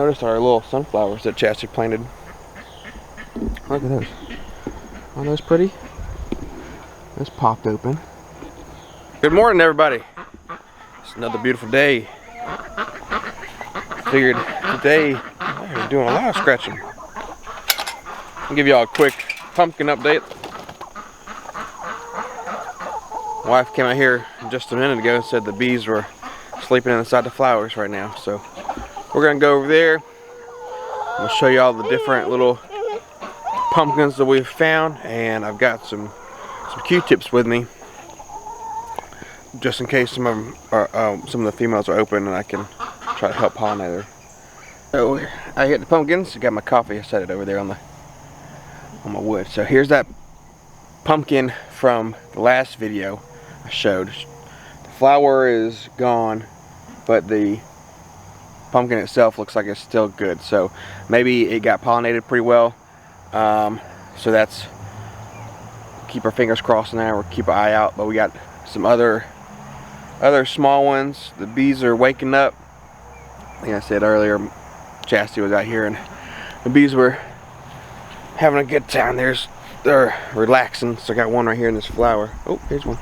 Notice our little sunflowers that Chastity planted. Look at those. Aren't those pretty? Those popped open. Good morning, everybody. It's another beautiful day. Figured today I'm doing a lot of scratching. I'll give y'all a quick pumpkin update. My wife came out here just a minute ago and said the bees were sleeping inside the flowers right now. So we're gonna go over there. I'm gonna show you all the different little pumpkins that we've found, and I've got some Q-tips with me, just in case some of the females are open and I can try to help pollinate her. So I hit the pumpkins. I got my coffee. I set it over there on my wood. So here's that pumpkin from the last video I showed. The flower is gone, but the pumpkin itself looks like it's still good. So maybe it got pollinated pretty well. So that's, keep our fingers crossed now, or keep an eye out. But we got some other small ones. The bees are waking up. Like I said earlier, Chastity was out here and the bees were having a good time. They're relaxing. So I got one right here in this flower. Oh, here's one.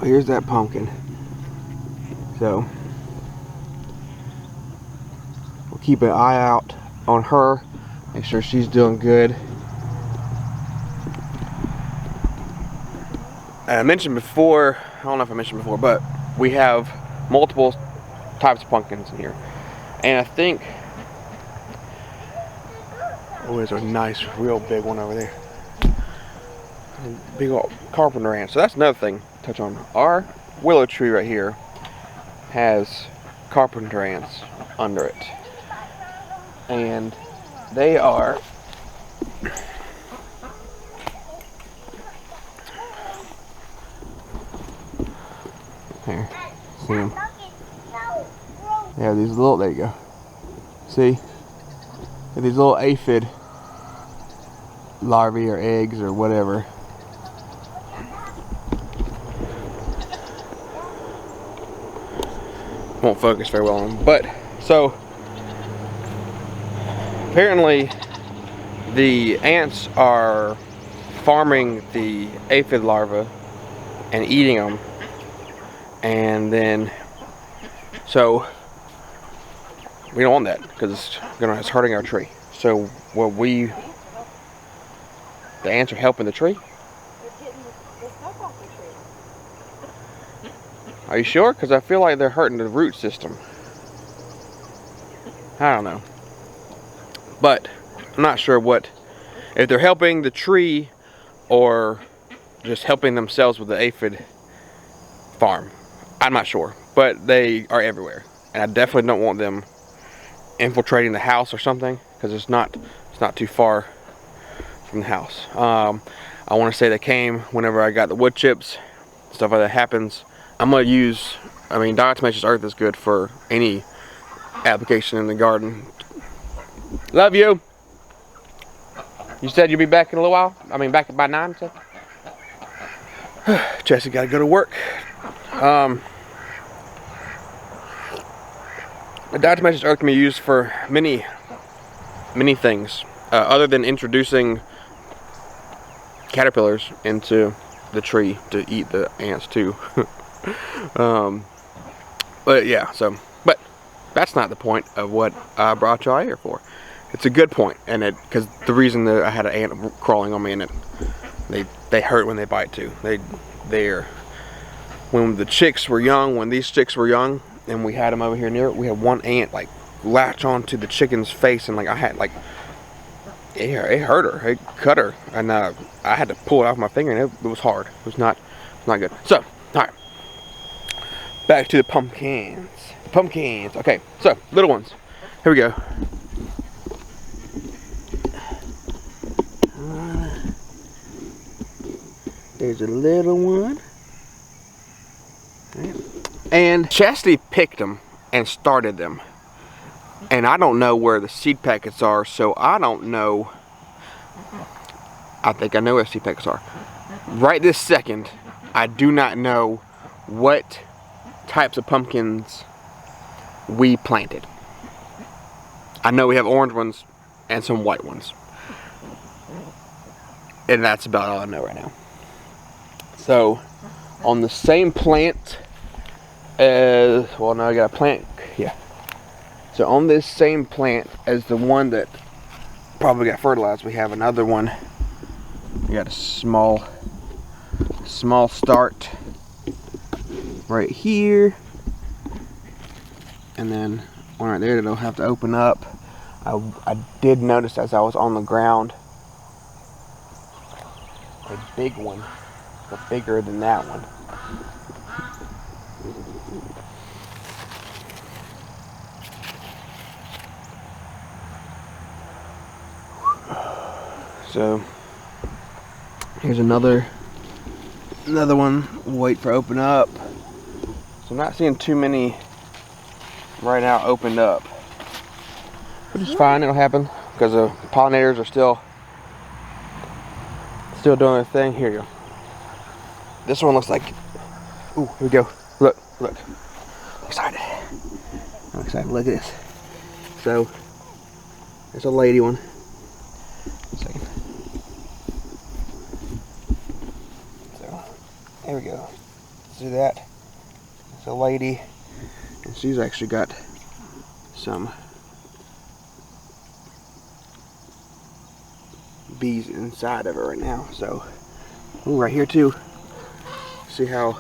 Here's that pumpkin. So we'll keep an eye out on her, make sure she's doing good. I mentioned before, I don't know if I mentioned before, but we have multiple types of pumpkins in here, and I think, oh, there's a nice, real big one over there. Big old carpenter ant. So that's another thing to touch on. Our willow tree right here has carpenter ants under it, and they are here. See them? They have these little. There you go. See? These little aphid larvae or eggs or whatever. Won't focus very well on them. But so apparently the ants are farming the aphid larvae and eating them, and then so we don't want that because it's hurting our tree. So the ants are helping the tree. Are you sure? Because I feel like they're hurting the root system. I don't know. But I'm not sure if they're helping the tree or just helping themselves with the aphid farm. I'm not sure. But they are everywhere. And I definitely don't want them infiltrating the house or something, because it's not too far from the house. I want to say they came whenever I got the wood chips. Stuff like that happens. I'm going to use, diatomaceous earth is good for any application in the garden. Love you. You said you'll be back in a little while? Back by 9, so? Chelsea got to go to work. The diatomaceous earth can be used for many things, other than introducing caterpillars into the tree to eat the ants too. But yeah, but that's not the point of what I brought y'all here for. It's a good point, and because the reason that I had an ant crawling on me, and they hurt when they bite too. When these chicks were young, and we had them over here near it, we had one ant like latch onto the chicken's face, and it hurt her, it cut her, and I had to pull it off my finger, and it was hard. It was not good. So, alright. Back to the pumpkins. Okay, so little ones. Here we go. There's a little one. And Chastity picked them and started them. And I don't know where the seed packets are, so I don't know. I think I know where seed packets are. Right this second, I do not know what types of pumpkins we planted. I know we have orange ones and some white ones. And that's about all I know right now. So, on the same plant as, well, now I got a plant, yeah. So on this same plant as the one that probably got fertilized, we have another one. We got a small start right here, and then one right there that'll have to open up. I did notice as I was on the ground a big one, but bigger than that one. So here's another one. Wait for open up. So I'm not seeing too many right now opened up, which is fine. It'll happen because the pollinators are still doing their thing. Here you go. This one looks like. Ooh, here we go. Look. I'm excited. Look at this. So there's a lady one. Second. So there we go. See that? It's a lady, and she's actually got some bees inside of her right now. So, ooh, right here too. See how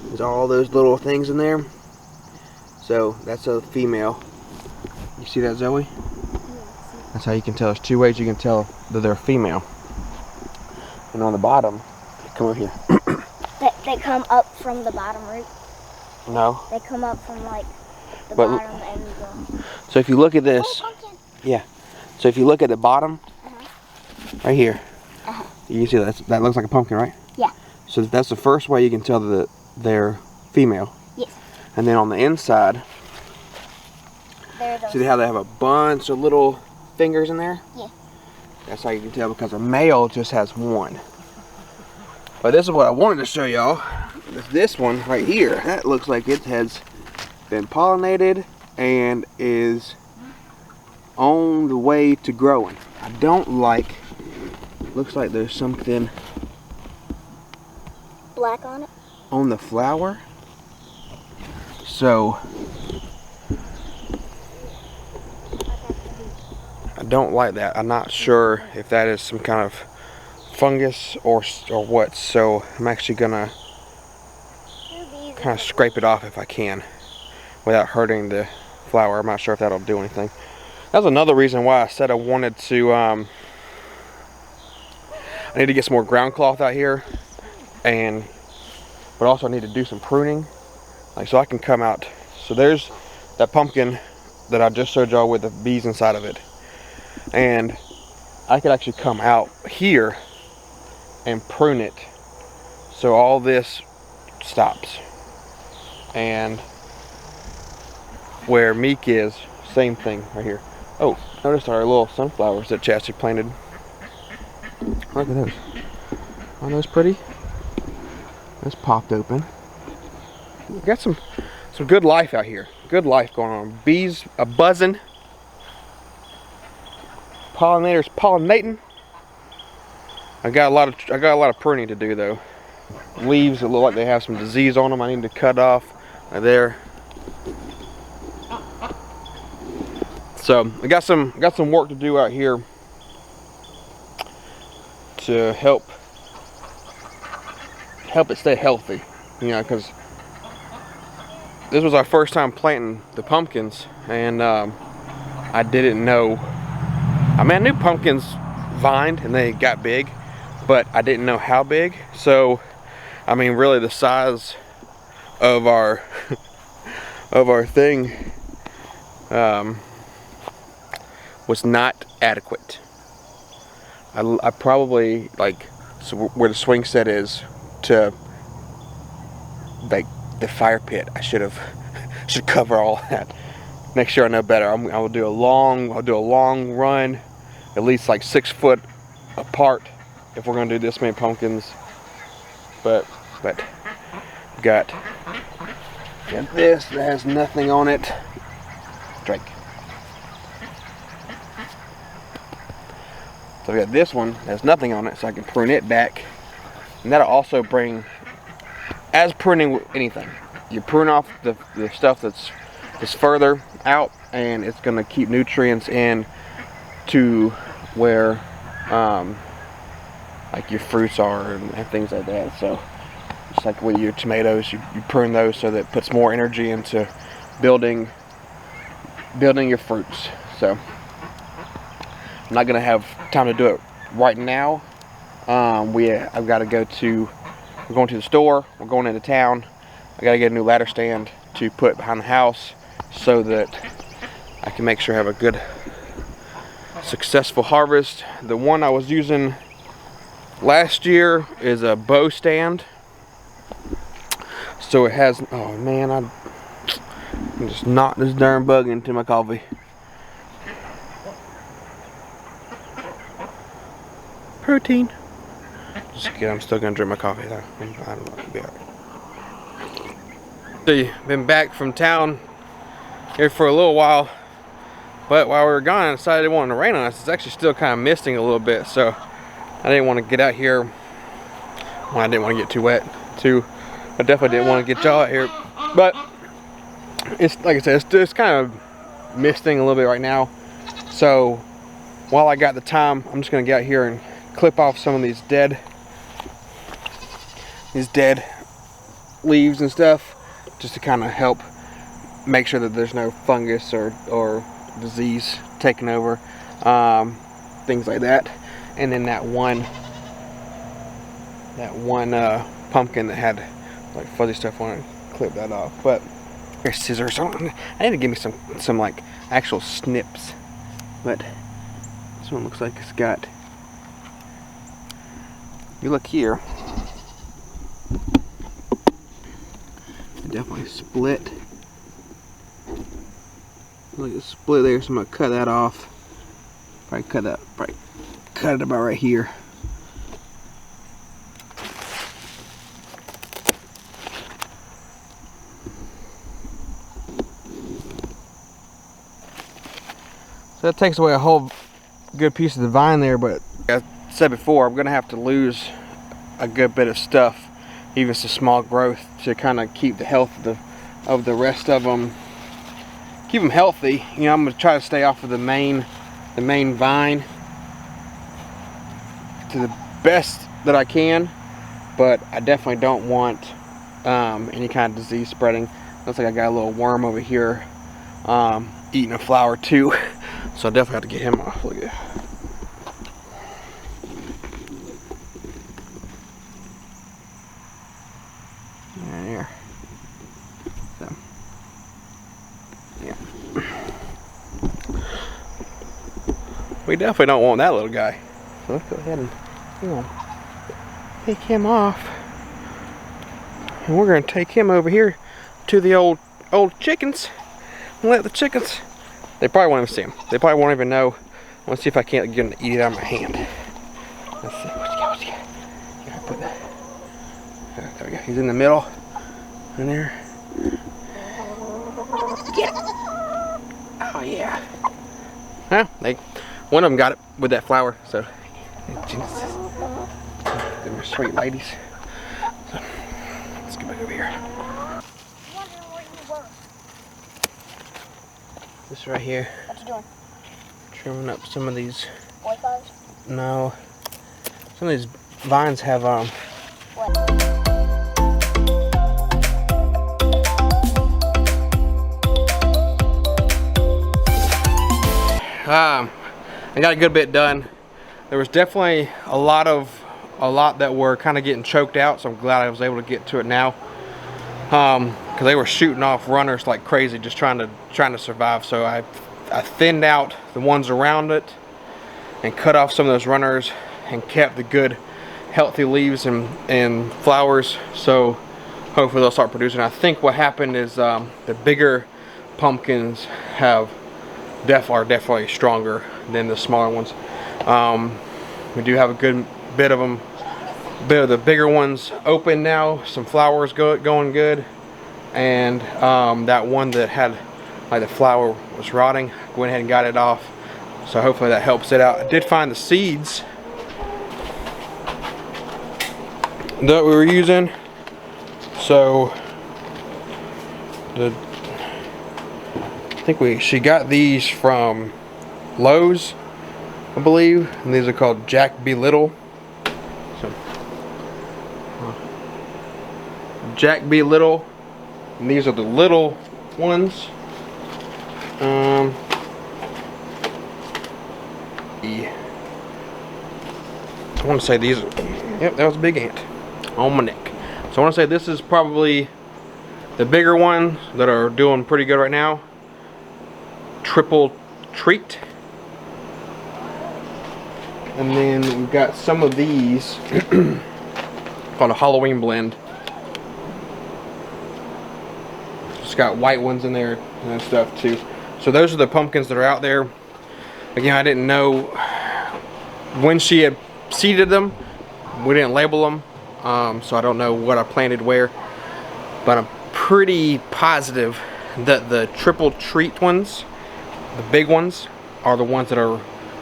there's all those little things in there? So that's a female. You see that, Zoe? That's how you can tell. There's two ways you can tell that they're female. And on the bottom, come over here. They come up from the bottom root? No. They come up from like the bottom and the... So if you look at this, yeah. So if you look at the bottom, right here, you see that looks like a pumpkin, right? Yeah. So that's the first way you can tell that they're female. Yes. And then on the inside, see how they have a bunch of little fingers in there? Yeah. That's how you can tell, because a male just has one. But this is what I wanted to show y'all. This one right here, that looks like it has been pollinated and is on the way to growing. I don't like, looks like there's something black on it? On the flower. So I don't like that. I'm not sure if that is some kind of fungus or what. So I'm actually gonna kind of scrape it off if I can without hurting the flower. I'm not sure if that'll do anything. That's another reason why I said I wanted to I need to get some more ground cloth out here, but also I need to do some pruning, like so I can come out. So there's that pumpkin that I just showed y'all with the bees inside of it, and I could actually come out here and prune it so all this stops. And where Meek is, same thing right here. Oh, notice our little sunflowers that Chastity planted. Look at those. Aren't those pretty? That's popped open. We got some good life out here. Good life going on. Bees a buzzing. Pollinators pollinating. I got a lot of pruning to do though. Leaves that look like they have some disease on them, I need to cut off right there. So I got some work to do out here to help it stay healthy, you know, because this was our first time planting the pumpkins, and I didn't know. I mean, I knew pumpkins vined and they got big, but I didn't know how big. So I mean, really the size of our thing was not adequate. I probably, like, so where the swing set is to like the fire pit, I should cover all that. next year I know better. I will do a long run, at least like 6 foot apart if we're gonna do this many pumpkins. But got this that has nothing on it. Drink. So we got this one that has nothing on it, so I can prune it back, and that'll also bring, as pruning anything, you prune off the stuff that's further out, and it's going to keep nutrients in to where like your fruits are and things like that. So just like with your tomatoes, you prune those so that it puts more energy into building your fruits. So I'm not gonna have time to do it right now. I've got to go to, we're going to the store, we're going into town. I got to get a new ladder stand to put behind the house so that I can make sure I have a good successful harvest. The one I was using last year is a bow stand, so it has, oh man, I just knocked this darn bug into my coffee. Protein. Just kidding, I'm still gonna drink my coffee though. I don't know, it'll be alright. So, been back from town here for a little while, but while we were gone, I decided it wanted to rain on us. It's actually still kind of misting a little bit, so I didn't want to get out here. Well, I didn't want to get too wet, too. I definitely didn't want to get y'all out here, but it's like I said, it's kind of misting a little bit right now. So while I got the time, I'm just gonna get out here and clip off some of these dead leaves and stuff, just to kind of help make sure that there's no fungus or disease taking over, things like that. And then that one pumpkin that had like fuzzy stuff on it, clip that off. But here's scissors. I need to give me some like actual snips. But this one looks like it's got, you look here, it definitely split. Look, it's split there, so I'm gonna cut that off. Probably cut it about right here. So that takes away a whole good piece of the vine there, but as I said before, I'm gonna have to lose a good bit of stuff, even some small growth, to kind of keep the health of the rest of them, keep them healthy. You know, I'm gonna try to stay off of the main vine to the best that I can, but I definitely don't want any kind of disease spreading. Looks like I got a little worm over here eating a flower too, so I definitely have to get him off. Look at that. There. So, yeah. We definitely don't want that little guy. So let's go ahead and take him off. And we're going to take him over here to the old chickens and let the chickens, they probably won't even see him. They probably won't even know. I want to see if I can't get him to eat it out of my hand. Let's see. What you got? Put that. There we go. He's in the middle. In there. Get it. Oh yeah. Huh? One of them got it with that flower. So, Jesus. They were sweet ladies. So, let's get back over here. This right here. What you doing? Trimming up some of these. Boy flowers? No. Some of these vines have What? I got a good bit done. There was definitely a lot that were kind of getting choked out, so I'm glad I was able to get to it now. Because they were shooting off runners like crazy, just trying to survive. So I thinned out the ones around it and cut off some of those runners and kept the good healthy leaves and flowers. So hopefully they'll start producing. I think what happened is the bigger pumpkins are definitely stronger than the smaller ones. We do have a good bit of them, bit of the bigger ones open now. Some flowers going good, and that one that had like the flower was rotting, went ahead and got it off. So hopefully that helps it out. I did find the seeds that we were using. So she got these from Lowe's, I believe, and these are called Jack B. Little. So Jack B. Little, and these are the little ones. I want to say these are, yep, that was a big ant on my neck. So I want to say this is probably the bigger ones that are doing pretty good right now. Triple treat. And then we've got some of these called a Halloween blend. It's got white ones in there and stuff too. So those are the pumpkins that are out there. Again, I didn't know when she had seeded them. We didn't label them, so I don't know what I planted where. But I'm pretty positive that the triple treat ones, the big ones, are the ones that are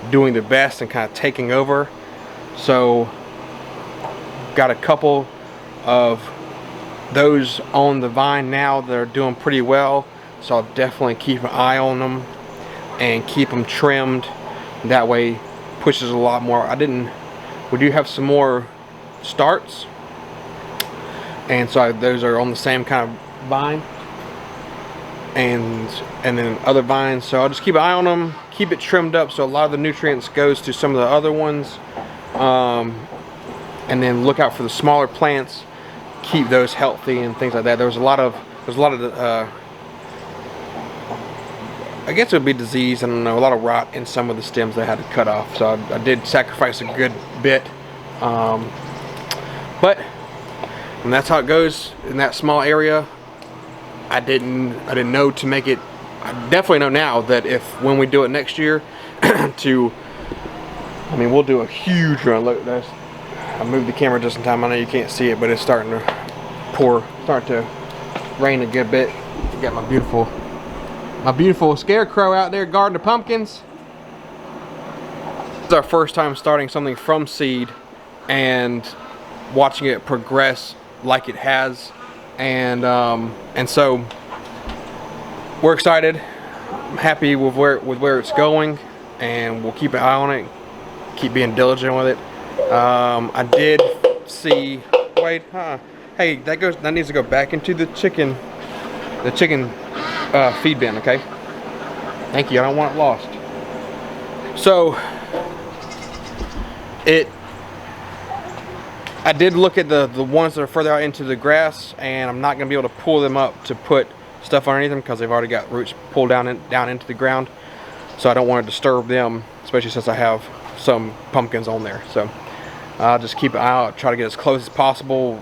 doing the best and kind of taking over. So got a couple of those on the vine now that are doing pretty well, so I'll definitely keep an eye on them and keep them trimmed. That way pushes a lot more. We do have some more starts, and so those are on the same kind of vine and then other vines, so I'll just keep an eye on them, keep it trimmed up so a lot of the nutrients goes to some of the other ones, and then look out for the smaller plants, keep those healthy and things like that. There's a lot of I guess it would be disease, I don't know, a lot of rot in some of the stems that I had to cut off, so I did sacrifice a good bit, but and that's how it goes in that small area. I didn't know to make it. I definitely know now that when we do it next year, we'll do a huge run. Look, I moved the camera just in time. I know you can't see it, but it's starting to rain a good bit. Got my beautiful scarecrow out there guarding the pumpkins. It's our first time starting something from seed and watching it progress like it has, and so we're excited. I'm happy with where it's going, and we'll keep an eye on it, keep being diligent with it. I did see, wait, hey, that needs to go back into the chicken feed bin, okay? Thank you, I don't want it lost. So I did look at the ones that are further out into the grass, and I'm not gonna be able to pull them up to put stuff underneath them because they've already got roots pulled down into the ground. So I don't want to disturb them, especially since I have some pumpkins on there. So I'll just keep an eye out, try to get as close as possible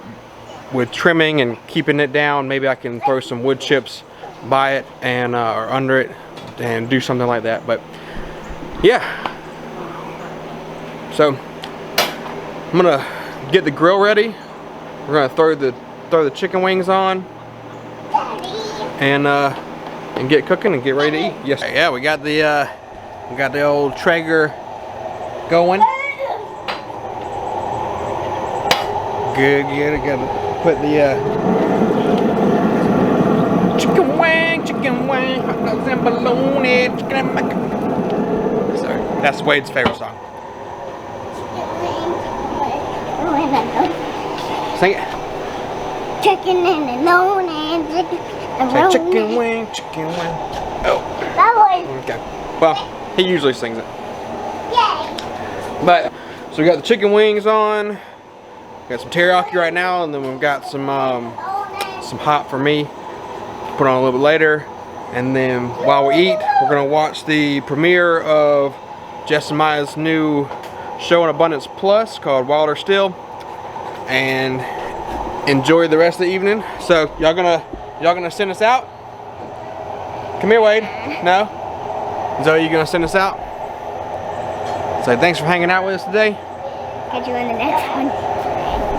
with trimming and keeping it down. Maybe I can throw some wood chips by it and or under it and do something like that. But yeah, so I'm gonna get the grill ready. We're gonna throw the chicken wings on and get cooking and get ready to eat. Yes, yeah, we got the old Traeger going. Good, gotta put the chicken wing, hot dogs and bologna, chicken and macaroni. Sorry, that's Wade's favorite song. Sing it. Chicken and bologna, chicken wing, chicken wing. Oh. That was. Okay. Well, he usually sings it. Yay. But so we got the chicken wings on. Got some teriyaki right now, and then we've got some hot for me. Put on a little bit later, and then while we eat, we're gonna watch the premiere of Jess and Maya's new show on Abundance Plus called Wilder Still, and enjoy the rest of the evening. So y'all gonna send us out? Come here, Wade. No? Zoe, you gonna send us out? So thanks for hanging out with us today. Catch you in the next one.